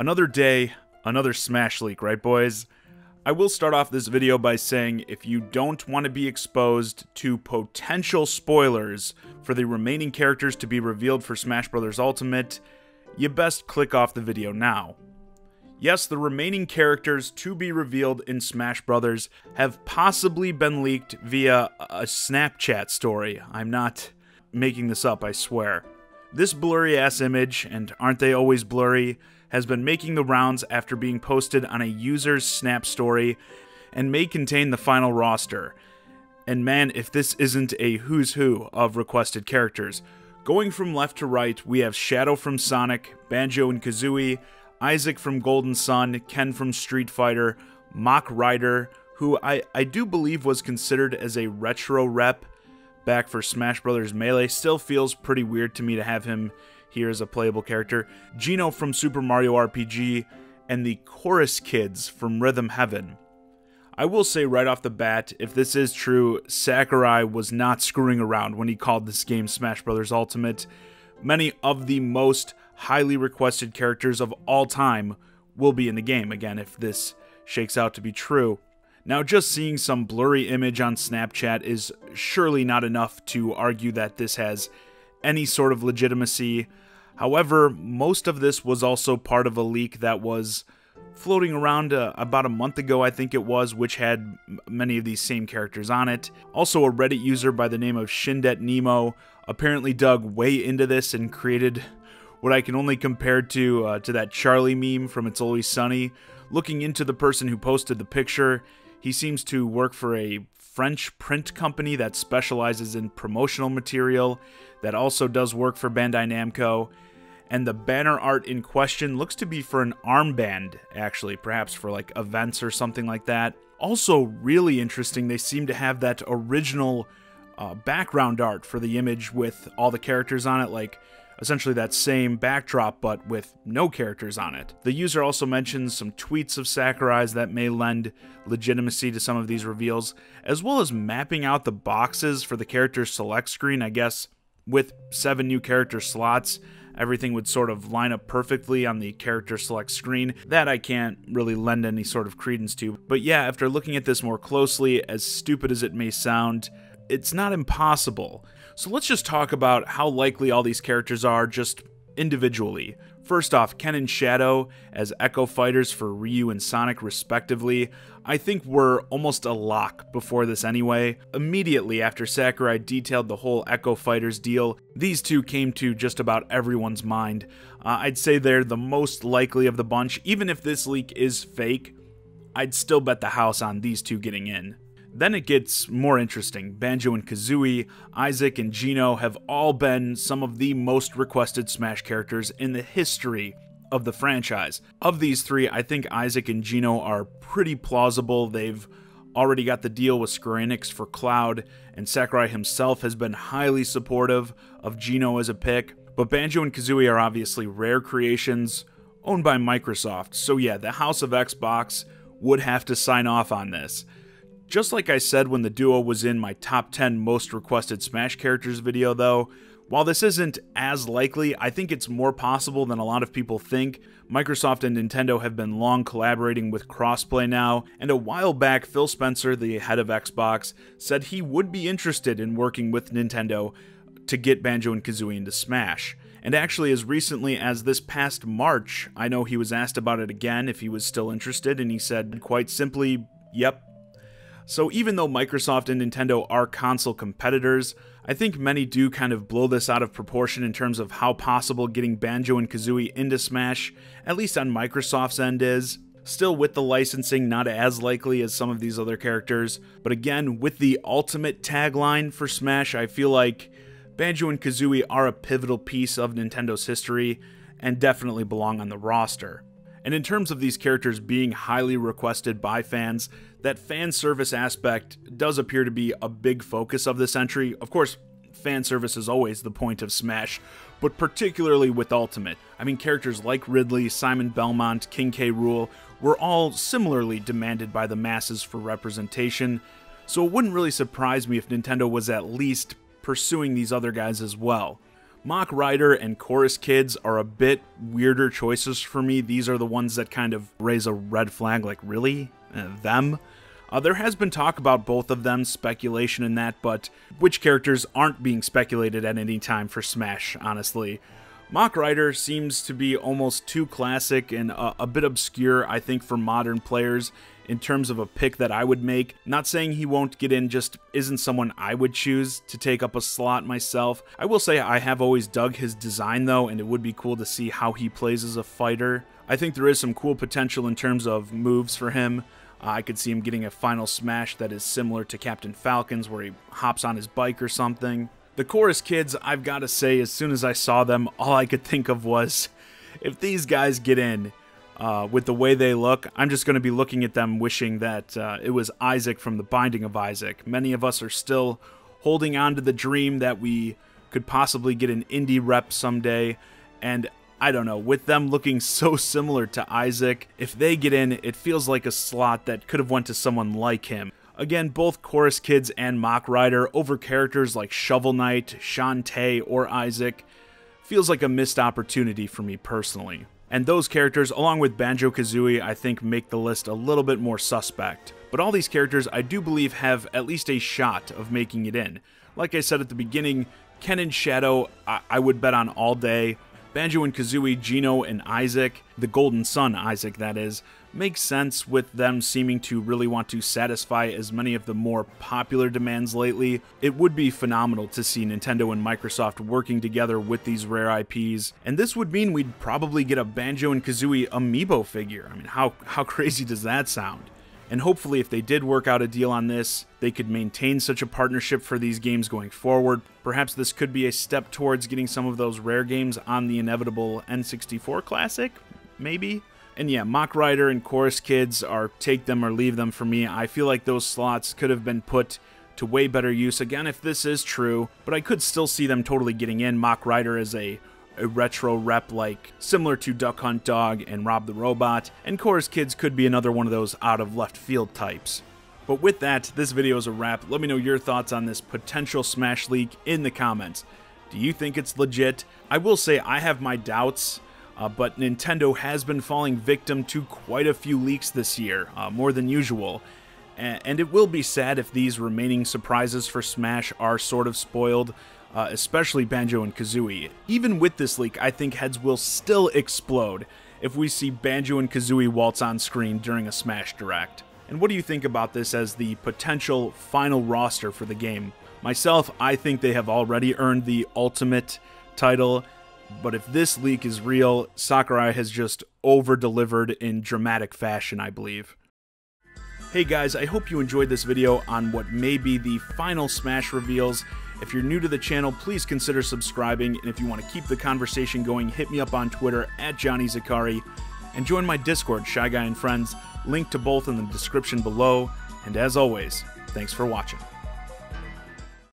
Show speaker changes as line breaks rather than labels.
Another day, another Smash leak, right boys? I will start off this video by saying if you don't want to be exposed to potential spoilers for the remaining characters to be revealed for Smash Bros. Ultimate, you best click off the video now. Yes, the remaining characters to be revealed in Smash Bros. Have possibly been leaked via a Snapchat story. I'm not making this up, I swear. This blurry-ass image, and aren't they always blurry, has been making the rounds after being posted on a user's Snap story and may contain the final roster. And man, if this isn't a who's who of requested characters. Going from left to right, we have Shadow from Sonic, Banjo and Kazooie, Isaac from Golden Sun, Ken from Street Fighter, Mach Rider, who I do believe was considered as a retro rep back for Smash Bros. Melee. Still feels pretty weird to me to have him here as a playable character. Geno from Super Mario RPG, and the Chorus Kids from Rhythm Heaven. I will say right off the bat, if this is true, Sakurai was not screwing around when he called this game Smash Bros. Ultimate. Many of the most highly requested characters of all time will be in the game, again, if this shakes out to be true. Now, just seeing some blurry image on Snapchat is surely not enough to argue that this has any sort of legitimacy. However, most of this was also part of a leak that was floating around about a month ago, I think it was, which had many of these same characters on it. Also, a Reddit user by the name of Shindet Nemo apparently dug way into this and created what I can only compare to that Charlie meme from It's Always Sunny. Looking into the person who posted the picture, he seems to work for a French print company that specializes in promotional material, that also does work for Bandai Namco, and the banner art in question looks to be for an armband, actually, perhaps for like events or something like that. Also really interesting, they seem to have that original background art for the image with all the characters on it, like essentially that same backdrop but with no characters on it. The user also mentions some tweets of Sakurai's that may lend legitimacy to some of these reveals, as well as mapping out the boxes for the character select screen. I guess with 7 new character slots, everything would sort of line up perfectly on the character select screen. That I can't really lend any sort of credence to. But yeah, after looking at this more closely, as stupid as it may sound, it's not impossible. So let's just talk about how likely all these characters are just individually. First off, Ken and Shadow as Echo Fighters for Ryu and Sonic respectively, I think were almost a lock before this anyway. Immediately after Sakurai detailed the whole Echo Fighters deal, these two came to just about everyone's mind. I'd say they're the most likely of the bunch. Even if this leak is fake, I'd still bet the house on these two getting in. Then it gets more interesting. Banjo and Kazooie, Isaac and Geno have all been some of the most requested Smash characters in the history of the franchise. Of these three, I think Isaac and Geno are pretty plausible. They've already got the deal with Square Enix for Cloud, and Sakurai himself has been highly supportive of Geno as a pick. But Banjo and Kazooie are obviously rare creations owned by Microsoft, so yeah, the House of Xbox would have to sign off on this. Just like I said when the duo was in my top 10 most requested Smash characters video though, while this isn't as likely, I think it's more possible than a lot of people think. Microsoft and Nintendo have been long collaborating with crossplay now, and a while back Phil Spencer, the head of Xbox, said he would be interested in working with Nintendo to get Banjo and Kazooie into Smash. And actually, as recently as this past March, I know he was asked about it again if he was still interested, and he said quite simply, yep. So even though Microsoft and Nintendo are console competitors, I think many do kind of blow this out of proportion in terms of how possible getting Banjo and Kazooie into Smash, at least on Microsoft's end, is. Still, with the licensing, not as likely as some of these other characters, but again, with the ultimate tagline for Smash, I feel like Banjo and Kazooie are a pivotal piece of Nintendo's history and definitely belong on the roster. And in terms of these characters being highly requested by fans, that fan service aspect does appear to be a big focus of this entry. Of course, fan service is always the point of Smash, but particularly with Ultimate. I mean, characters like Ridley, Simon Belmont, King K. Rool were all similarly demanded by the masses for representation, so it wouldn't really surprise me if Nintendo was at least pursuing these other guys as well. Mach Rider and Chorus Kids are a bit weirder choices for me. These are the ones that kind of raise a red flag, like, really? Them? There has been talk about both of them, speculation in that, but which characters aren't being speculated at any time for Smash, honestly? Mach Rider seems to be almost too classic and a bit obscure, I think, for modern players in terms of a pick that I would make. Not saying he won't get in, just isn't someone I would choose to take up a slot myself. I will say I have always dug his design though, and it would be cool to see how he plays as a fighter. I think there is some cool potential in terms of moves for him. I could see him getting a final smash that is similar to Captain Falcon's, where he hops on his bike or something. The Chorus Kids, I've got to say, as soon as I saw them, all I could think of was, if these guys get in with the way they look, I'm just going to be looking at them wishing that it was Isaac from The Binding of Isaac. Many of us are still holding on to the dream that we could possibly get an indie rep someday, and I don't know, with them looking so similar to Isaac, if they get in, it feels like a slot that could have went to someone like him. Again, both Chorus Kids and Mach Rider over characters like Shovel Knight, Shantae, or Isaac feels like a missed opportunity for me personally. And those characters, along with Banjo-Kazooie, I think make the list a little bit more suspect. But all these characters I do believe have at least a shot of making it in. Like I said at the beginning, Ken and Shadow, I would bet on all day. Banjo and Kazooie, Geno, and Isaac, the Golden Sun Isaac that is, makes sense with them seeming to really want to satisfy as many of the more popular demands lately. It would be phenomenal to see Nintendo and Microsoft working together with these rare IPs, and this would mean we'd probably get a Banjo and Kazooie amiibo figure. I mean, how crazy does that sound? And hopefully if they did work out a deal on this, they could maintain such a partnership for these games going forward. Perhaps this could be a step towards getting some of those rare games on the inevitable N64 Classic, maybe? And yeah, Mach Rider and Chorus Kids are take them or leave them for me. I feel like those slots could have been put to way better use, again, if this is true, but I could still see them totally getting in. Mach Rider as a retro rep, like similar to Duck Hunt Dog and Rob the Robot, and Chorus Kids could be another one of those out of left field types. But with that, this video is a wrap. Let me know your thoughts on this potential Smash leak in the comments. Do you think it's legit? I will say I have my doubts, but Nintendo has been falling victim to quite a few leaks this year, more than usual. And it will be sad if these remaining surprises for Smash are sort of spoiled, especially Banjo and Kazooie. Even with this leak, I think heads will still explode if we see Banjo and Kazooie waltz on screen during a Smash Direct. And what do you think about this as the potential final roster for the game? Myself, I think they have already earned the Ultimate title, but if this leak is real, Sakurai has just over-delivered in dramatic fashion, I believe. Hey guys, I hope you enjoyed this video on what may be the final Smash reveals. If you're new to the channel, please consider subscribing, and if you want to keep the conversation going, hit me up on Twitter at Johnny Zakari, and join my Discord, Shy Guy and Friends, link to both in the description below, and as always, thanks for watching.